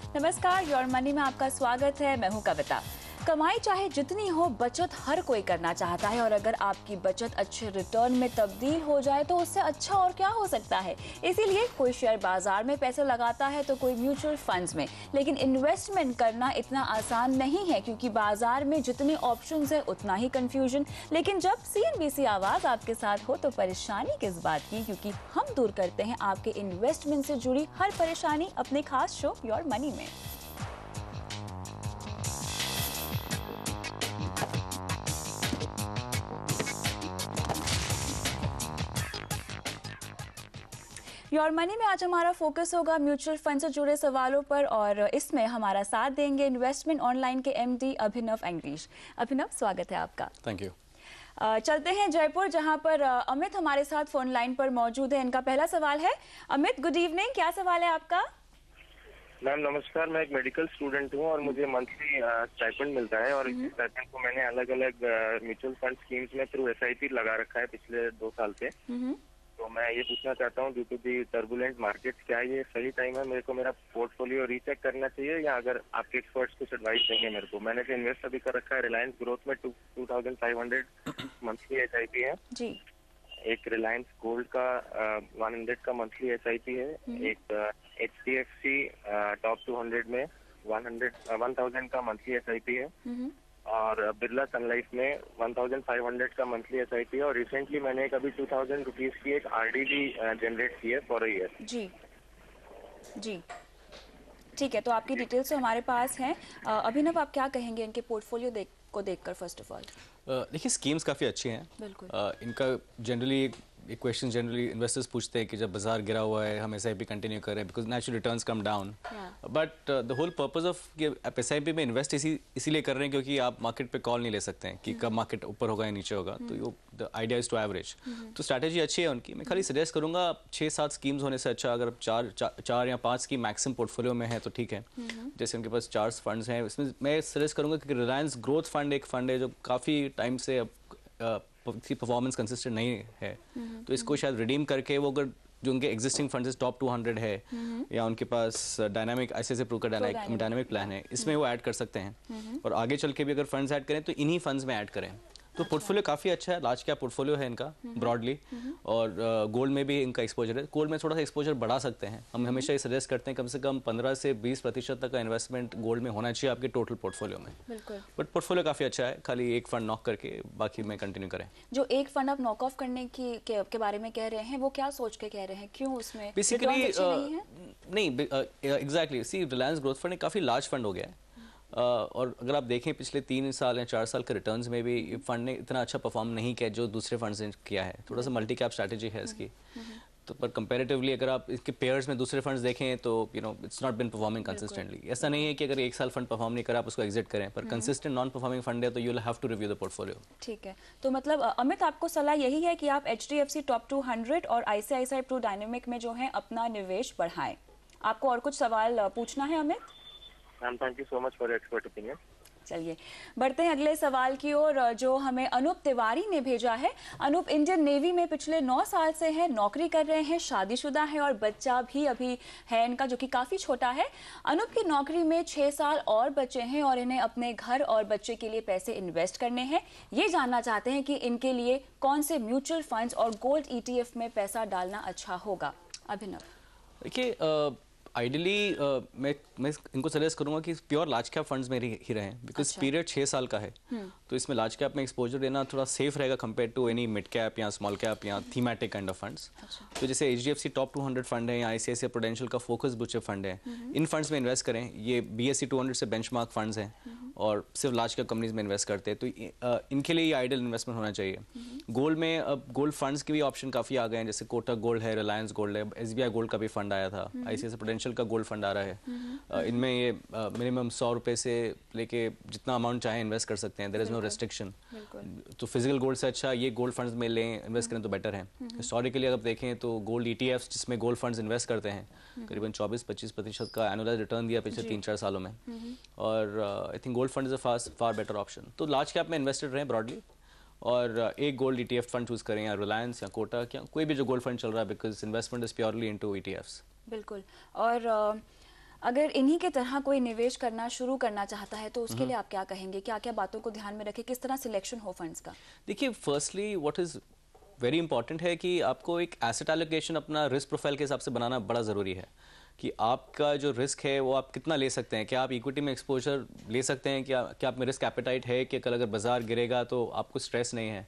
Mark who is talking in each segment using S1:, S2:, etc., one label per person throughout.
S1: नमस्कार, your money में आपका स्वागत है। मैं हूं कविता। कमाई चाहे जितनी हो, बचत हर कोई करना चाहता है और अगर आपकी बचत अच्छे रिटर्न में तब्दील हो जाए तो उससे अच्छा और क्या हो सकता है। इसीलिए कोई शेयर बाजार में पैसे लगाता है तो कोई म्यूचुअल फंड्स में। लेकिन इन्वेस्टमेंट करना इतना आसान नहीं है क्योंकि बाजार में जितने ऑप्शंस है उतना ही कंफ्यूजन। लेकिन जब CNBC आवाज आपके साथ हो तो परेशानी किस बात की, क्योंकि हम दूर करते हैं आपके इन्वेस्टमेंट से जुड़ी हर परेशानी अपने खास शो योर मनी में। योर मनी में आज हमारा फोकस होगा म्यूचुअल फंड से जुड़े सवालों पर और इसमें हमारा साथ देंगे इन्वेस्टमेंट ऑनलाइन के MD अभिनव एंग्रीश। अभिनव, स्वागत है आपका।
S2: Thank you.
S1: चलते हैं जयपुर, जहां पर अमित हमारे साथ फोन लाइन पर मौजूद है। इनका पहला सवाल है। अमित, गुड इवनिंग, क्या सवाल है आपका?
S3: मैम नमस्कार, मैं एक मेडिकल स्टूडेंट हूँ और मुझे मंथली स्टाइपेंड मिलता है और इस स्टाइपेंड को मैंने अलग अलग म्यूचुअल फंड स्कीम्स में थ्रू SIP लगा रखा है पिछले 2 साल से। तो मैं ये पूछना चाहता हूँ, due to the turbulent markets, क्या ये सही टाइम है मेरे को मेरा पोर्टफोलियो रीचेक करना चाहिए या अगर आपके एक्सपर्ट्स कुछ एडवाइस देंगे मेरे को? मैंने जो इन्वेस्ट अभी कर रखा है रिलायंस ग्रोथ में 2500 मंथली SIP है जी। एक रिलायंस गोल्ड का 100 का मंथली SIP है। एक HDFC टॉप 200 में 1000 का मंथली SIP है और बिरला सन लाइफ में 1500 का मंथली SIP है और रिसेंटली मैंने एक अभी 2000 रुपीज की एक RD भी जनरेट की है फॉर अ ईयर।
S1: जी जी, ठीक है। तो आपकी डिटेल्स तो हमारे पास हैं। अभिनव, आप क्या कहेंगे इनके पोर्टफोलियो को देखकर? फर्स्ट ऑफ ऑल
S2: देखिए, स्कीम्स काफ़ी अच्छी हैं।
S1: बिल्कुल।
S2: इनका जनरली एक क्वेश्चन जनरली इन्वेस्टर्स पूछते हैं कि जब बाजार गिरा हुआ है हम SIP कंटिन्यू करें because natural returns come down. But the whole purpose of आप SIP में इन्वेस्ट इसीलिए कर रहे हैं क्योंकि आप मार्केट पे कॉल नहीं ले सकते हैं कि कब मार्केट ऊपर होगा या नीचे होगा। तो यो the idea is to average. तो स्ट्रैटेजी अच्छी है उनकी। मैं खाली सजेस्ट करूंगा 6-7 स्कीम्स होने से अच्छा अगर 4 या 5 स्कीम मैक्सिमम पोर्टफोलियो में है तो ठीक है। जैसे उनके पास 4 फंड्स हैं, इसमें मैं सजेस्ट करूंगा कि रिलायंस ग्रोथ फंड एक फंड है जो काफ़ी टाइम से परफॉर्मेंस कंसिस्टेंट नहीं है। तो इसको शायद रिडीम करके वो अगर जो उनके एग्जिस्टिंग फंड्स टॉप 200 है या उनके पास डायनामिक ICICI प्रू का डायनामिक प्लान है, इसमें वो ऐड कर सकते हैं और आगे चल के भी अगर फंड्स ऐड करें तो इन्हीं फंड्स में ऐड करें। तो पोर्टफोलियो काफ़ी अच्छा है, लार्ज कैप पोर्टफोलियो है इनका ब्रॉडली। और गोल्ड में भी इनका एक्सपोजर है। गोल्ड में थोड़ा सा एक्सपोजर बढ़ा सकते हैं। हम हमेशा ये सजेस्ट करते हैं कम से कम 15 से 20% तक का इन्वेस्टमेंट गोल्ड में होना चाहिए आपके टोटल पोर्टफोलियो में। बट पोर्टफोलियो काफ़ी अच्छा है, खाली एक फंड नॉक करके बाकी में कंटिन्यू करें।
S1: जो एक फंड आप नॉक ऑफ करने के बारे में कह रहे हैं, वो क्या सोच के कह रहे हैं? क्यों उसमें
S2: बेसिकली नहीं, एग्जैक्टली सी रिलायंस ग्रोथ फंड काफ़ी लार्ज फंड हो गया है और अगर आप देखें पिछले 3 साल या 4 साल के रिटर्न्स में भी फंड ने इतना अच्छा परफॉर्म नहीं किया जो दूसरे फंड्स ने किया है। थोड़ा सा मल्टी कैप स्ट्रैटेजी है इसकी। तो पर कंपैरेटिवली अगर आप इसके पेयर्स में दूसरे फंड्स देखें तो it's not been performing consistently. ऐसा नहीं है कि अगर 1 साल फंड परफॉर्म नहीं करा आप उसको एग्जिट करें, पर कंसिस्टेंट नॉन परफॉर्मिंग फंड है तो you will have to review the portfolio.
S1: ठीक है। तो मतलब अमित, आपको सलाह यही है कि आप HDFC टॉप 200 और ICICI प्रू डायनामिक में जो है अपना निवेश बढ़ाएं। आपको और कुछ सवाल पूछना है Amit?
S3: Ma'am thank you so much for expert opinion.
S1: चलिए बढ़ते हैं अगले सवाल की ओर, जो हमें अनूप तिवारी ने भेजा है। अनूप इंडियन नेवी में पिछले 9 साल से हैं, नौकरी कर रहे हैं, शादीशुदा है और बच्चा भी अभी है इनका जो कि काफ़ी छोटा है। अनूप की नौकरी में 6 साल और बचे हैं और इन्हें अपने घर और बच्चे के लिए पैसे इन्वेस्ट करने हैं। ये जानना चाहते हैं कि इनके लिए कौन से म्यूचुअल फंड्स और गोल्ड ETF में पैसा डालना अच्छा होगा। अभिनव,
S2: देखिए आइडियली मैं इनको सजेस्ट करूंगा कि प्योर लार्ज कैप फंड्स में ही रहें बिकॉज पीरियड 6 साल का है। तो इसमें लार्ज कैप में एक्सपोजर देना थोड़ा सेफ रहेगा compare to any mid cap या स्मॉल कैप या थीमेटिक काइंड ऑफ फंड्स। तो जैसे HDFC टॉप 200 फंड है या ICICI प्रूडेंशियल का फोकस ब्लू चिप फंड है, इन फंड्स में इन्वेस्ट करें। ये BSE 200 से बेंचमार्क फंड्स हैं और सिर्फ लार्ज कैप कंपनीज में इन्वेस्ट करते हैं, तो इनके लिए ये आइडियल इन्वेस्टमेंट होना चाहिए। गोल्ड में अब गोल्ड फंड्स के भी ऑप्शन काफ़ी आ गए हैं, जैसे कोटक गोल्ड है, रिलायंस गोल्ड है, SBI गोल्ड का भी फंड आया था, ICICI प्रूडेंशियल का गोल्ड फंड आ रहा है। इनमें ये मिनिमम 100 रुपये से लेके जितना अमाउंट चाहे इन्वेस्ट कर सकते हैं, देयर इज नो रेस्ट्रिक्शन। तो फिजिकल गोल्ड से अच्छा ये गोल्ड फंड्स में लें, इन्वेस्ट करें तो बेटर है। हिस्टोरिकली अगर देखें तो गोल्ड ETFs जिसमें गोल्ड फंड्स इन्वेस्ट करते हैं करीबन 24-25% का एनुअलाइज रिटर्न दिया पिछले 3-4 सालों में। और I think gold fund is a far better option. तो लार्ज कैप में इन्वेस्टेड रहें ब्रॉडली और एक गोल्ड ETF फंड चूज करें, या रिलायंस या कोटक या कोई भी जो गोल्ड फंड चल रहा है, because investment is purely into ETFs।
S1: बिल्कुल। और अगर इन्हीं के तरह कोई निवेश करना शुरू करना चाहता है तो उसके लिए आप क्या कहेंगे, क्या क्या बातों को ध्यान में रखें, किस तरह सिलेक्शन हो फंड्स का?
S2: देखिए, firstly what is very important है कि आपको एक एसेट एलोकेशन अपना रिस्क प्रोफाइल के हिसाब से बनाना बड़ा ज़रूरी है कि आपका जो रिस्क है वो आप कितना ले सकते हैं। क्या आप इक्विटी में एक्सपोजर ले सकते हैं? क्या आप में रिस्क एपेटाइट है कि कल अगर बाजार गिरेगा तो आपको स्ट्रेस नहीं है?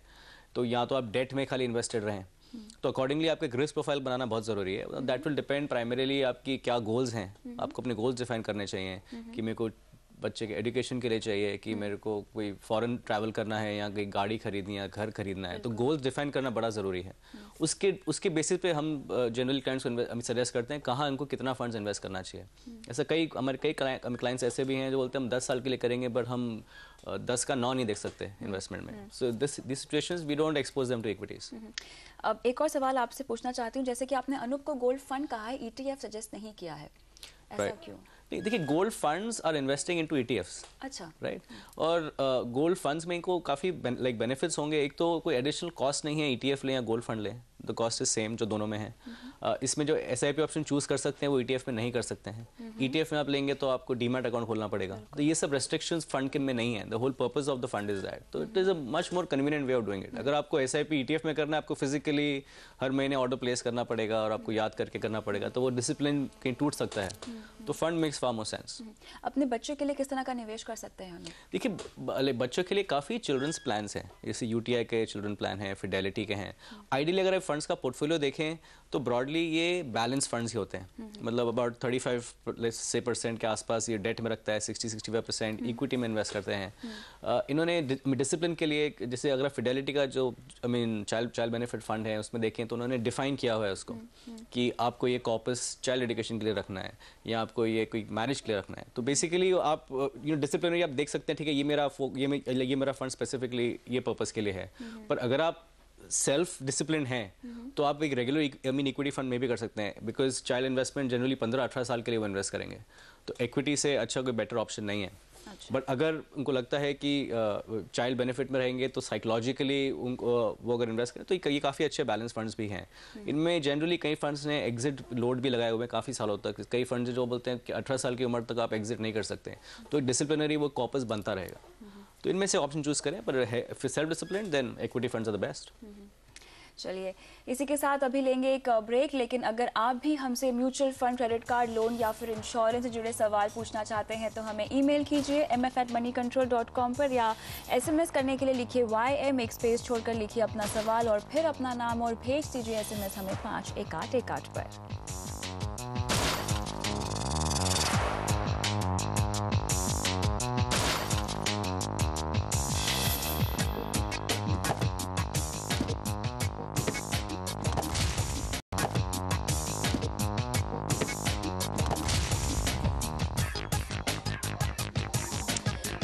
S2: तो या तो आप डेट में खाली इन्वेस्टेड रहें। तो अकॉर्डिंगली आपको एक रिस्क प्रोफाइल बनाना बहुत ज़रूरी है। दैट विल डिपेंड प्राइमरीली आपकी क्या गोल्स हैं। आपको अपने गोल्स डिफाइन करने चाहिए कि मेरे को बच्चे के एजुकेशन के लिए चाहिए, कि मेरे को कोई फॉरेन ट्रैवल करना है या कोई गाड़ी खरीदनी है, घर खरीदना है, तो गोल्स डिफाइन करना बड़ा ज़रूरी है। उसके बेसिस पे हम जनरल क्लाइंट्स को हम सजेस्ट करते हैं कहाँ उनको कितना फंड्स इन्वेस्ट करना चाहिए। ऐसा हमारे कई क्लाइंट्स ऐसे भी हैं जो बोलते हैं हम 10 साल के लिए करेंगे बट हम 10 का 9 नहीं देख सकते इन्वेस्टमेंट में। So this situations we don't expose them to equities.
S1: अब एक और सवाल आपसे पूछना चाहती हूँ, जैसे कि आपने अनूप को गोल्ड फंड कहा है, ETF सजेस्ट नहीं किया है, ऐसा क्यों?
S2: देखिए, gold funds are investing into ETFs।
S1: अच्छा,
S2: राइट। और गोल्ड फंड्स में इनको काफ़ी लाइक बेनिफिट्स होंगे। एक तो कोई एडिशनल कॉस्ट नहीं है, ETF लें या गोल्ड फंड लें, द कॉस्ट इज सेम जो दोनों में है। इसमें जो SIP ऑप्शन चूज कर सकते हैं वो ETF में नहीं कर सकते हैं। ETF में आप लेंगे तो आपको डीमैट अकाउंट खोलना पड़ेगा। तो ये सब रेस्ट्रिक्शंस फंड के में नहीं है। The whole purpose of the fund is that. तो it is a much more convenient way of doing it. अगर आपको SIP ETF में करना है, आपको फिजिकली हर महीने ऑर्डर प्लेस करना पड़ेगा और आपको याद करके करना पड़ेगा, तो वो डिसिप्लिन कहीं टूट सकता है। तो फंड मेक्स फार मोर सेंस।
S1: अपने बच्चों के लिए किस तरह का निवेश कर सकते हैं हम?
S2: देखिए, बच्चों के लिए काफ़ी चिल्ड्रंस प्लान्स हैं, जैसे UTI के चिल्ड्रन प्लान हैं, फिडेलिटी के हैं। आइडियली अगर आप फंड्स का पोर्टफोलियो देखें तो ब्रॉडली ये बैलेंस फंड्स ही होते हैं। मतलब अबाउट 35% के आसपास ये डेट में रखता है, 60-65% इक्विटी में इन्वेस्ट करते हैं। इन्होंने डिसिप्लिन के लिए, जैसे अगर फिडेलिटी का जो चाइल्ड बेनिफिट फंड है उसमें देखें तो उन्होंने डिफाइन किया हुआ है उसको कि आपको ये कॉर्पस चाइल्ड एजुकेशन के लिए रखना है या आपको ये कोई मैरिज के लिए रखना है। तो बेसिकली आप डिसिप्लिनरी आप देख सकते हैं, ठीक है, ये मेरा फंड स्पेसिफिकली ये पर्पस के लिए है। पर अगर आप सेल्फ डिसिप्लिन है तो आप एक रेगुलर इक्विटी फंड में भी कर सकते हैं, बिकॉज चाइल्ड इन्वेस्टमेंट जनरली 15-18 साल के लिए वो इन्वेस्ट करेंगे। तो इक्विटी से अच्छा कोई बेटर ऑप्शन नहीं है। बट अगर उनको लगता है कि चाइल्ड बेनिफिट में रहेंगे तो साइकोलॉजिकली उनको वो अगर इन्वेस्ट करें तो ये काफ़ी अच्छे बैलेंस फंड्स भी हैं। इनमें जनरली कई फंड्स ने एग्जिट लोड भी लगाए हुए हैं काफ़ी सालों तक। कई फंड्स जो बोलते हैं कि 18 साल की उम्र तक आप एग्जिट नहीं कर सकते, तो डिसिप्लिनरी वो कॉर्पस बनता रहेगा। तो इनमें से ऑप्शन चूज करें, पर self discipline then equity funds are the best.
S1: चलिए, इसी के साथ अभी लेंगे एक ब्रेक। लेकिन अगर आप भी हमसे mutual fund, credit card, loan या फिर इंश्योरेंस से जुड़े सवाल पूछना चाहते हैं तो हमें ईमेल कीजिए mf@moneycontrol.com पर, या SMS करने के लिए लिखिए YM, एक स्पेस छोड़कर लिखिए अपना सवाल और फिर अपना नाम और भेज दीजिए SMS हमें 51818 पर।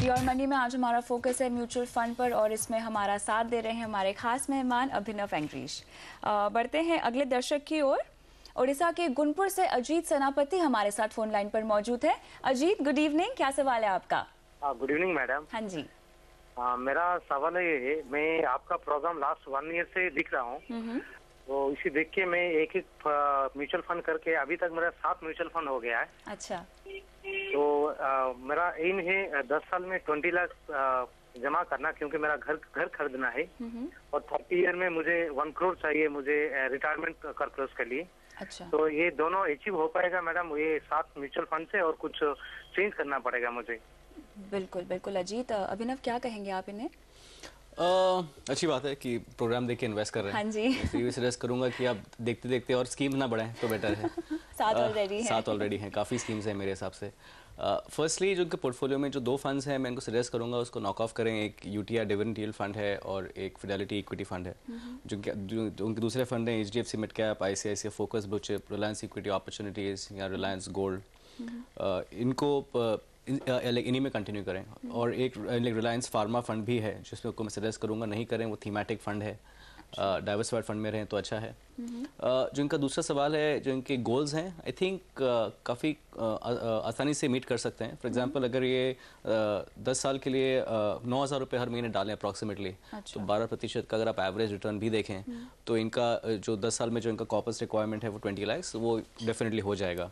S1: योर मनी में आज हमारा फोकस है म्यूचुअल फंड पर और इसमें हमारा साथ दे रहे हैं हमारे खास मेहमान अभिनव एंग्रीश। बढ़ते हैं अगले दर्शक की ओर। ओडिशा के गुनपुर से अजीत सेनापति हमारे साथ फोन लाइन पर मौजूद है। अजीत, गुड इवनिंग, क्या सवाल है आपका?
S3: Good evening madam.
S1: हाँ जी।
S3: मेरा सवाल ये है, मैं आपका प्रोग्राम लास्ट 1 ईयर से दिख रहा हूँ, तो इसी देख के मैं एक म्यूचुअल फंड करके अभी तक मेरा 7 म्यूचुअल फंड हो गया है।
S1: अच्छा।
S3: तो मेरा एम है 10 साल में 20 लाख जमा करना, क्योंकि मेरा घर खरीदना है और 30 ईयर में मुझे 1 करोड़ चाहिए मुझे रिटायरमेंट पर्पस के लिए।
S1: अच्छा।
S3: तो ये दोनों अचीव हो पाएगा मैडम, ये 7 म्यूचुअल फंड से, और कुछ चेंज करना पड़ेगा मुझे?
S1: बिल्कुल बिल्कुल अजीत। अभिनव, क्या कहेंगे आप इन्हें?
S2: अच्छी बात है कि प्रोग्राम देख के इन्वेस्ट कर रहे हैं।
S1: हाँ जी।
S2: ये सजेस्ट करूंगा कि आप देखते देखते और स्कीम ना बढ़ाएं तो बेटर है।
S1: 7
S2: ऑलरेडी हैं, काफ़ी स्कीम्स हैं मेरे हिसाब से। फर्स्टली जो उनके पोर्टफोलियो में जो 2 फंड्स हैं मैं इनको सजेस्ट करूंगा उसको नॉक ऑफ करें। एक UTI डिविडेंड यील्ड फंड है और एक फिडेलिटी इक्विटी फंड है। जो उनके दूसरे फंड हैं HDFC mid cap, ICICI focus blue chip, Reliance equity opportunities या रिलायंस गोल्ड, इनको इन्हीं में कंटिन्यू करें। और एक रिलायंस फार्मा फंड भी है जिसमें मैं सजेस्ट करूंगा नहीं करें, वो थीमेटिक फंड है। डाइवर्सिफाइड फंड में रहें तो अच्छा है। जो इनका दूसरा सवाल है, जो इनके गोल्स हैं, आई थिंक काफ़ी आसानी से मीट कर सकते हैं। फॉर एग्जांपल अगर ये 10 साल के लिए 9,000 रुपये हर महीने डालें अप्रॉक्सीमेटली, तो 12% का अगर आप एवरेज रिटर्न भी देखें तो इनका जो 10 साल में जो इनका कॉर्पस रिक्वायरमेंट है वो 20 लाख, वो डेफिनेटली हो जाएगा।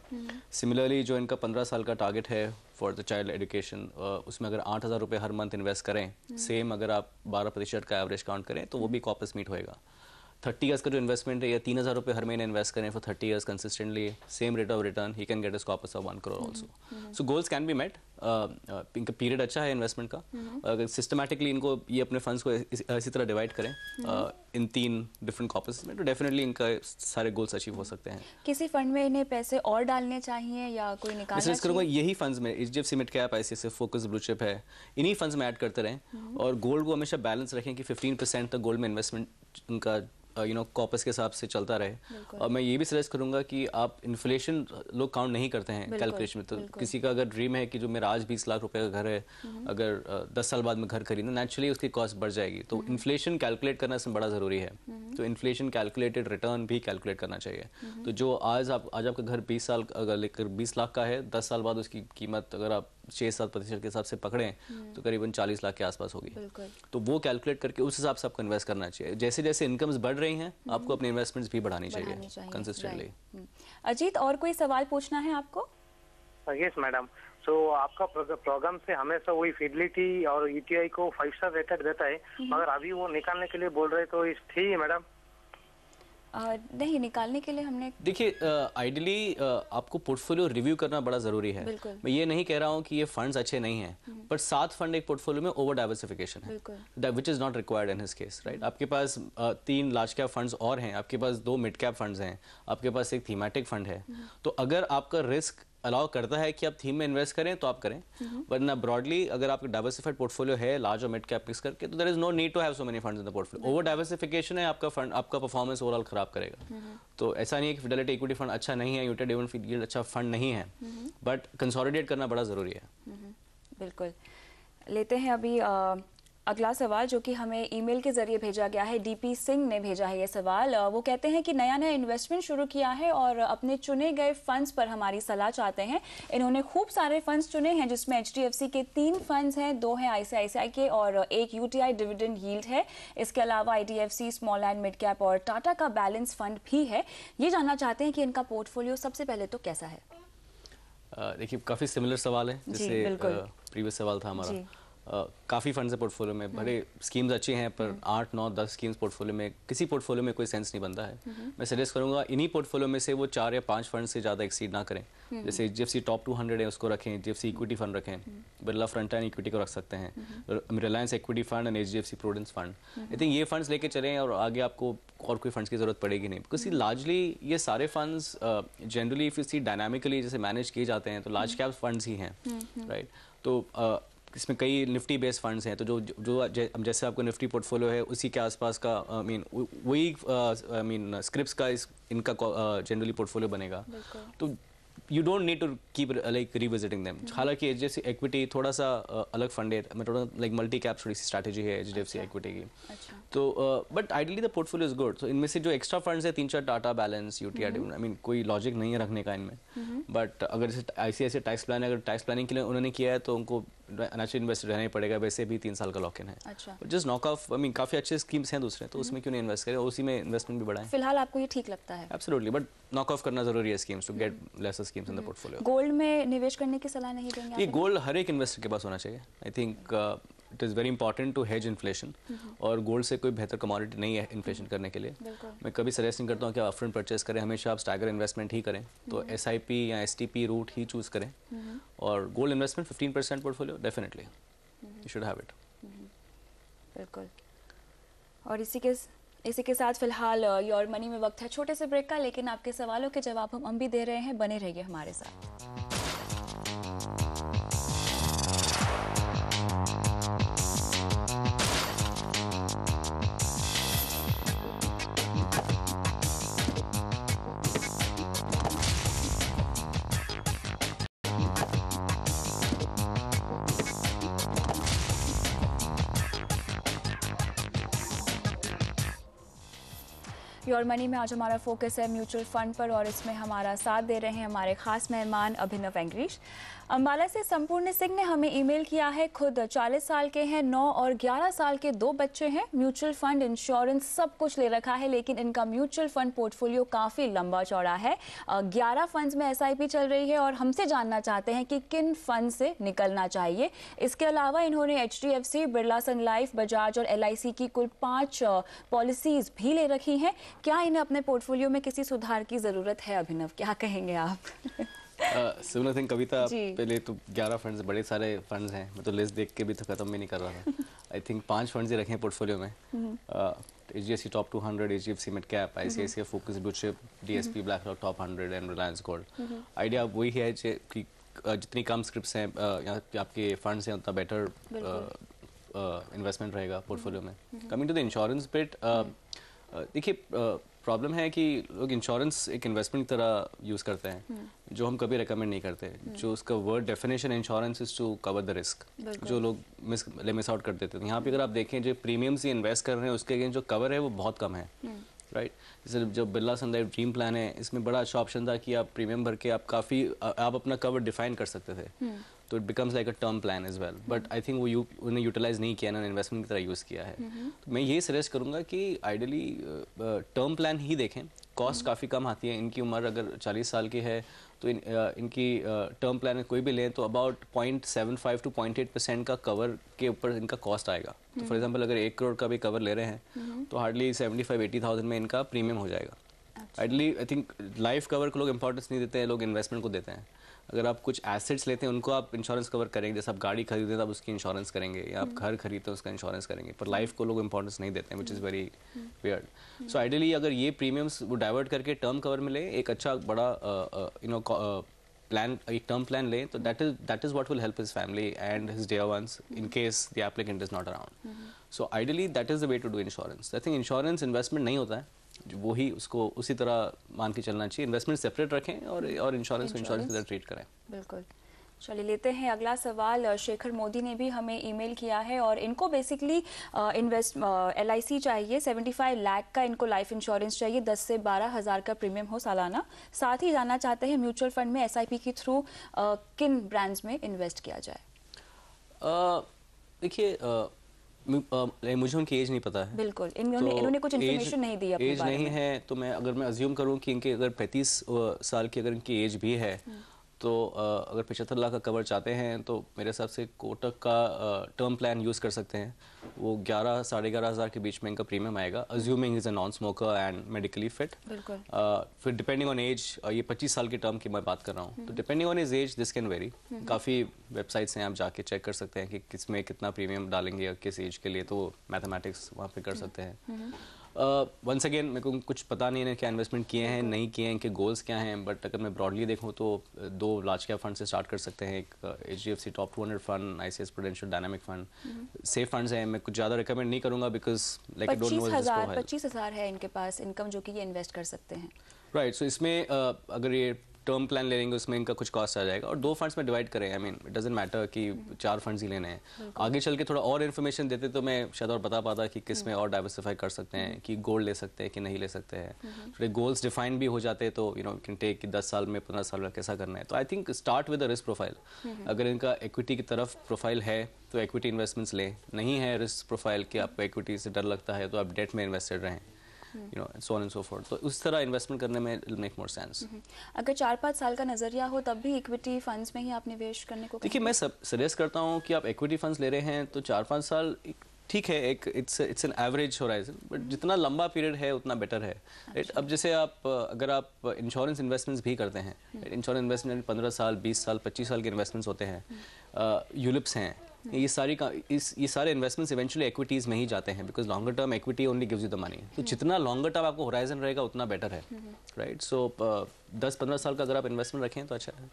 S2: सिमिलरली जो इनका 15 साल का टारगेट है फॉर द चाइल्ड एजुकेशन, उसमें अगर 8,000 रुपये हर मंथ इन्वेस्ट करें, सेम अगर आप 12% का एवरेज काउंट करें तो वो भी कॉर्पस मीट होएगा। 30 ईयर्स का जो इन्वेस्टमेंट है, या 3,000 रुपये हर महीने इन्वेस्ट करें for 30 years consistently, same rate of return, he can get a corpus of 1 crore also. So goals can be met. इनका पीरियड अच्छा है इन्वेस्टमेंट का। अगर सिस्टमेटिकली इनको ये अपने फंड्स को इसी तरह डिवाइड करें इन 3 डिफरेंट कॉर्पस में, तो डेफिनेटली इनका सारे गोल्स अचीव हो सकते हैं।
S1: किसी फंड में इन्हें पैसे और डालने चाहिए या कोई निकालना
S2: मैं करूँगा
S1: चाहिए?
S2: यही फंड्स में, HDFC mid cap, ICICI focus, blue chip है, इन्हीं फंड्स में ऐड करते रहें और गोल्ड को हमेशा बैलेंस रखें कि 15% तक गोल्ड में इन्वेस्टमेंट उनका कॉर्पस के हिसाब से चलता रहे। और मैं ये भी सजेस्ट करूंगा कि आप इन्फ्लेशन लोग काउंट नहीं करते हैं कैलकुलेशन में। तो किसी का अगर ड्रीम है कि जो मेरा आज 20 लाख रुपए का घर है, अगर 10 साल बाद में घर खरीदना, नेचुरली उसकी कॉस्ट बढ़ जाएगी। तो इन्फ्लेशन कैलकुलेट करना इसमें बड़ा ज़रूरी है। तो इन्फ्लेशन कैलकुलेटेड रिटर्न भी कैलकुलेट करना चाहिए। तो जो आज आपका घर 20 साल अगर लेकर 20 लाख का है, 10 साल बाद उसकी कीमत अगर आप 6-7% के हिसाब से पकड़ें तो करीबन 40 लाख के आसपास होगी। तो वो कैलकुलेट करके उस हिसाब से आपको इन्वेस्ट करना चाहिए। जैसे जैसे इनकम्स बढ़ रही हैं, आपको अपनी इन्वेस्टमेंट्स भी बढ़ानी चाहिए कंसिस्टेंटली।
S1: अजीत, और कोई सवाल पूछना है आपको?
S4: Yes madam. सो आपका प्रोग्राम से हमेशा वही फिडिलिटी और ईटीआई को 5 स्टार रेटेड देता है, मगर अभी वो निकालने के लिए बोल रहे, तो इस ठीक है मैडम?
S1: नहीं, निकालने के लिए हमने,
S2: देखिए आइडियली आपको पोर्टफोलियो रिव्यू करना बड़ा ज़रूरी है। मैं ये नहीं कह रहा हूँ कि ये फंड्स अच्छे नहीं हैं, पर 7 फंड एक पोर्टफोलियो में ओवर डाइवर्सिफिकेशन है, which is not required in his case, right. आपके पास 3 लार्ज कैप फंड्स और हैं, आपके पास 2 मिड कैप फंड्स हैं, आपके पास एक थीमेटिक फंड है। तो अगर आपका रिस्क अलाउ करता है कि आप थीम में इन्वेस्ट करें तो आप करें, वरना ब्रॉडली अगर आपका डाइवर्सिफाइड पोर्टफोलियो है लार्ज और मिड कैप मिक्स करके, तो there is no need to have so many funds in the portfolio. Over diversification है, आपका फंड, आपका परफॉर्मेंस ओवरऑल खराब करेगा। तो ऐसा नहीं है कि फिडेलिटी इक्विटी फंड अच्छा नहीं है, यूटेड डिविडेंड फील्ड अच्छा फंड नहीं है, बट कंसोलिडेट करना बड़ा जरूरी है।
S1: बिल्कुल। लेते हैं अभी अगला सवाल, जो कि हमें ईमेल के जरिए भेजा गया है। डीपी सिंह ने भेजा है ये सवाल। वो कहते हैं कि नया इन्वेस्टमेंट शुरू किया है और अपने चुने गए फंड्स पर हमारी सलाह चाहते हैं। इन्होंने खूब सारे फंड्स चुने हैं, जिसमें एचडीएफसी के 3 फंड्स हैं, 2 हैं आईसीआईसीआई के और एक यूटीआई डिविडेंड यील्ड है। इसके अलावा IDFC small and mid cap और टाटा का बैलेंस फंड भी है। ये जानना चाहते हैं कि इनका पोर्टफोलियो सबसे पहले तो कैसा है?
S2: देखिए, काफ़ी सिमिलर सवाल है जैसे प्रीवियस सवाल था हमारा। काफ़ी फंड्स है पोर्टफोलियो में, बड़े स्कीम्स अच्छी हैं, पर 8, 9, 10 स्कीम्स पोर्टफोलियो में, किसी पोर्टफोलियो में कोई सेंस नहीं बनता है। मैं सजेस्ट करूंगा इन्हीं पोर्टफोलियो में से वो 4 या 5 फंड से ज़्यादा एक्सीड ना करें। जैसे एचडीएफसी टॉप 200 है उसको रखें, एचडीएफसी इक्विटी फंड रखें, बिरला फ्रंट एंड इक्विटी को रख सकते हैं, Reliance equity fund and HDFC prudence fund. I think ये फंड्स लेके चलें और आगे आपको और कोई फंड्स की जरूरत पड़ेगी नहीं, बिकॉज लार्जली ये सारे funds generally if you see dynamically जैसे मैनेज किए जाते हैं तो लार्ज कैप फंड्स ही हैं, राइट। तो इसमें कई निफ्टी बेस्ड फंड्स हैं, तो जो जैसे आपको निफ्टी पोर्टफोलियो है उसी के आसपास का वही स्क्रिप्स का इनका जनरली पोर्टफोलियो बनेगा। तो you don't need to keep like revisiting them. हालांकि एचडीएफसी इक्विटी थोड़ा सा अलग फंड है, मैं थोड़ा लाइक मल्टी कैप थोड़ी सी स्ट्रैटेजी है एचडीएफसी इक्विटी की। तो but ideally the portfolio is good. तो इनमें से जो एक्स्ट्रा फंड्स है 3-4 Tata balance, UTI dividend, I mean कोई लॉजिक नहीं है रखने का इनमें। बट अगर जैसे आईसीआईसीआई टैक्स प्लान है, अगर टैक्स प्लानिंग के लिए उन्होंने किया है तो उनको नेचुरल इन्वेस्ट रहना ही पड़ेगा, वैसे भी 3 साल का लॉक इन है। Just knock off, I mean काफ़ी अच्छे स्कीम्स हैं दूसरे, तो उसमें क्यों नहीं इन्वेस्ट करें, उसी में इन्वेस्टमेंट भी बढ़ाएं।
S1: फिलहाल आपको ये ठीक लगता है?
S2: एब्सोल्युटली, बट नॉक ऑफ करना जरूरी है schemes to get lesser schemes in the portfolio.
S1: Gold में निवेश करने की सलाह नहीं देंगे?
S2: ये गोल्ड हर एक इन्वेस्टर के पास होना चाहिए। I think it is very important to hedge inflation, और गोल्ड से कोई बेहतर कमोडिटी नहीं है इन्फ्लेशन करने के लिए। मैं कभी सजेस्ट नहीं करता हूँ कि आप अपफ्रंट परचेस करें, हमेशा आप स्टैगर इन्वेस्टमेंट ही करें। तो एसआईपी या एसटीपी रूट ही चूज़ करें, और gold investment 15% portfolio definitely you should have it.
S1: बिल्कुल। और इसी के साथ फिलहाल योर मनी में वक्त है छोटे से ब्रेक का, लेकिन आपके सवालों के जवाब हम भी दे रहे हैं। बने रहिए हमारे साथ। योर मनी में आज हमारा फोकस है म्यूचुअल फंड पर और इसमें हमारा साथ दे रहे हैं हमारे खास मेहमान अभिनव एंग्रीश। अम्बाला से संपूर्ण सिंह ने हमें ईमेल किया है। खुद 40 साल के हैं, 9 और 11 साल के 2 बच्चे हैं। म्यूचुअल फंड, इंश्योरेंस सब कुछ ले रखा है, लेकिन इनका म्यूचुअल फंड पोर्टफोलियो काफ़ी लंबा चौड़ा है। 11 फंड्स में SIP चल रही है और हमसे जानना चाहते हैं कि किन फंड से निकलना चाहिए। इसके अलावा इन्होंने HDFC, बिरला सन लाइफ, बजाज और LIC की कुल 5 पॉलिसीज भी ले रखी हैं। क्या इन्हें अपने पोर्टफोलियो में किसी सुधार की ज़रूरत है? अभिनव, क्या कहेंगे आप?
S2: सिमिलर थिंग कविता, पहले तो 11 फंड्स, बड़े सारे फंड्स हैं। मैं तो लिस्ट देख के भी तो खत्म भी नहीं कर रहा था। आई थिंक 5 फंड्स ही रखे हैं पोर्टफोलियो में। HDFC top 200, HDFC mid cap, ICICI focus blue chip, DSP black rock top 100 and Reliance gold. Idea वही है कि जितनी कम स्क्रिप्ट्स हैं आपके फंड्स हैं उतना बेटर इन्वेस्टमेंट रहेगा पोर्टफोलियो में। Coming to the insurance bit, देखिए प्रॉब्लम है कि लोग इंश्योरेंस एक इन्वेस्टमेंट की तरह यूज़ करते हैं, जो हम कभी रिकमेंड नहीं करते। जो उसका word definition insurance is to cover the risk, जो लोग मिस आउट कर देते हैं। यहाँ पे अगर आप देखें जो प्रीमियम्स ही इन्वेस्ट कर रहे हैं उसके अगेंस्ट जो कवर है वो बहुत कम है, राइट। जैसे जो बिरला सन लाइफ ड्रीम प्लान है, इसमें बड़ा अच्छा ऑप्शन था कि आप प्रीमियम भर के आप अपना कवर डिफाइन कर सकते थे, तो it becomes like a term plan as well. But I think वो उन्हें यूटिलाइज नहीं किया ना, इन्वेस्टमेंट की तरह यूज़ किया है। तो मैं ये सजेस्ट करूँगा कि आइडियली टर्म प्लान ही देखें। कॉस्ट काफ़ी कम आती है। इनकी उम्र अगर 40 साल की है तो इनकी टर्म प्लान कोई भी लें तो अबाउट 0.75 to 0.8% का कवर के ऊपर इनका कॉस्ट आएगा। तो फॉर एग्जांपल अगर 1 करोड़ का भी कवर ले रहे हैं तो हार्डली 75-80,000 में इनका प्रीमियम हो जाएगा। Ideally I think life cover को लोग इंपॉर्टेंस नहीं देते हैं, लोग इन्वेस्टमेंट को देते हैं। अगर आप कुछ एसेट्स लेते हैं उनको आप इंश्योरेंस कवर करेंगे, जैसे आप गाड़ी खरीदते हैं तब उसकी इंश्योरेंस करेंगे, या आप घर खरीदते हैं उसका इंश्योरेंस करेंगे, पर लाइफ को लोग इंपॉर्टेंस नहीं देते हैं, which is very weird. So ideally अगर ये प्रीमियम्स वो डाइवर्ट करके टर्म कवर में ले, एक अच्छा बड़ा प्लान, एक टर्म प्लान ले, तो that is what will help his family and his dear ones in case the applicant is not around. So ideally that is the way to do insurance. I think insurance investment नहीं होता है, वो ही उसको उसी तरह मान के चलना चाहिए। इन्वेस्टमेंट सेपरेट रखें और इंश्योरेंस को इंश्योरेंस की तरह ट्रीट करें।
S1: बिल्कुल। चलिए लेते हैं अगला सवाल। शेखर मोदी ने भी हमें ईमेल किया है और इनको बेसिकली LIC चाहिए। 75 लाख का इनको लाइफ इंश्योरेंस चाहिए, 10 से 12 हज़ार का प्रीमियम हो सालाना। साथ ही जानना चाहते हैं म्यूचुअल फंड में SIP के थ्रू किन ब्रांड्स में इन्वेस्ट किया जाए।
S2: देखिए मुझे उनकी एज नहीं पता है।
S1: बिल्कुल, इन्होंने कुछ इन्फॉर्मेशन नहीं दी अपने
S2: एज
S1: बारे
S2: नहीं
S1: में।
S2: है तो मैं अगर मैं अज्यूम करूं कि इनके अगर 35 साल की अगर इनकी एज भी है तो अगर 75 लाख का कवर चाहते हैं तो मेरे हिसाब से कोटक का टर्म प्लान यूज़ कर सकते हैं। वो 11-11.5 हज़ार के बीच में इनका प्रीमियम आएगा, assuming is a non smoker and medically fit.
S1: बिल्कुल।
S2: फिर डिपेंडिंग ऑन एज, ये 25 साल की टर्म की मैं बात कर रहा हूँ, तो depending on age this can vary. काफ़ी वेबसाइट्स हैं, आप जाके चेक कर सकते हैं कि किस में कितना प्रीमियम डालेंगे और किस एज के लिए, तो मैथमेटिक्स वहाँ पे कर सकते हैं। वंस अगेन मेरे को कुछ पता नहीं है क्या इन्वेस्टमेंट किए हैं नहीं किए हैं, इनके गोल्स क्या हैं, बट अगर मैं ब्रॉडली देखूँ तो 2 लार्ज कैप फंड से स्टार्ट कर सकते हैं। एक HDFC top 200 fund, ICICI prudential dynamic fund, safe funds हैं। मैं कुछ ज़्यादा रिकमेंड नहीं करूँगा because like I don't know
S1: 25,000 है इनके पास इनकम जो कि ये इन्वेस्ट कर सकते हैं।
S2: राइट। सो इसमें अगर ये टर्म प्लान ले लेंगे उसमें इनका कुछ कॉस्ट आ जाएगा, और 2 फंड्स में डिवाइड करें। I mean it doesn't matter कि 4 फंड्स ही लेने हैं। आगे चल के थोड़ा और इन्फॉर्मेशन देते तो मैं शायद और बता पाता कि किस में और डाइवर्सिफाई कर सकते हैं, कि गोल्ड ले सकते हैं कि नहीं ले सकते हैं। थोड़े गोल्स डिफाइन भी हो जाते तो यू नो कैन टेक कि 10 साल में 15 साल में कैसा करना है। तो I think start with the risk profile. अगर इनका इक्विटी की तरफ प्रोफाइल है तो इक्विटी इन्वेस्टमेंट्स लें, नहीं है रिस्क प्रोफाइल कि आपको इक्विटी से डर लगता है तो आप डेट में इन्वेस्टेड रहें, you know, and so on and so forth. तो उस तरह इन्वेस्टमेंट करने में it'll make more sense.
S1: अगर 4-5 साल का नजरिया हो तब भी इक्विटी फंड्स में ही आप निवेश करने को
S2: देखिए मैं सजेस्ट करता हूँ कि आप इक्विटी फंड्स ले रहे हैं तो 4-5 साल ठीक है, एक it's an average horizon, but जितना लंबा पीरियड है उतना बेटर है। राइट। अब जैसे आप अगर आप इंश्योरेंस इन्वेस्टमेंट्स भी करते हैं, इंश्योरेंस इन्वेस्टमेंट 15 साल 20 साल 25 साल के इन्वेस्टमेंट्स होते हैं, यूलिप्स हैं, ये सारे इन्वेस्टमेंट्स इवेंचुअली एक्विटीज़ में ही जाते हैं, because longer term equity only gives you the money. तो जितना लॉन्गर टर्म आपको होराइजन रहेगा उतना बेटर है। राइट। सो 10-15 साल का अगर आप इन्वेस्टमेंट रखें तो अच्छा है।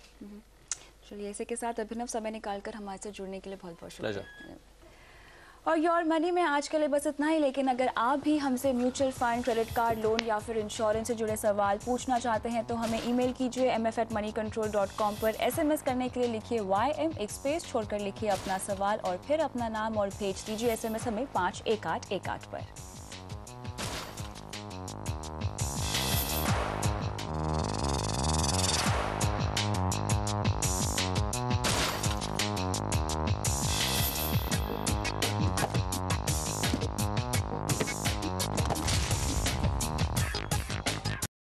S1: चलिए इसी के साथ अभिनव समय निकालकर हमारे से जुड़ने के लिए बहुत बहुत
S2: प्लेजर।
S1: शुक्रिया। और योर मनी में आज के लिए बस इतना ही, लेकिन अगर आप भी हमसे mutual fund, credit card, loan या फिर इंश्योरेंस से जुड़े सवाल पूछना चाहते हैं तो हमें ईमेल कीजिए mf@moneycontrol.com पर। SMS करने के लिए लिखिए YM, एक स्पेस छोड़कर लिखिए अपना सवाल और फिर अपना नाम और भेज दीजिए SMS हमें 51818 पर।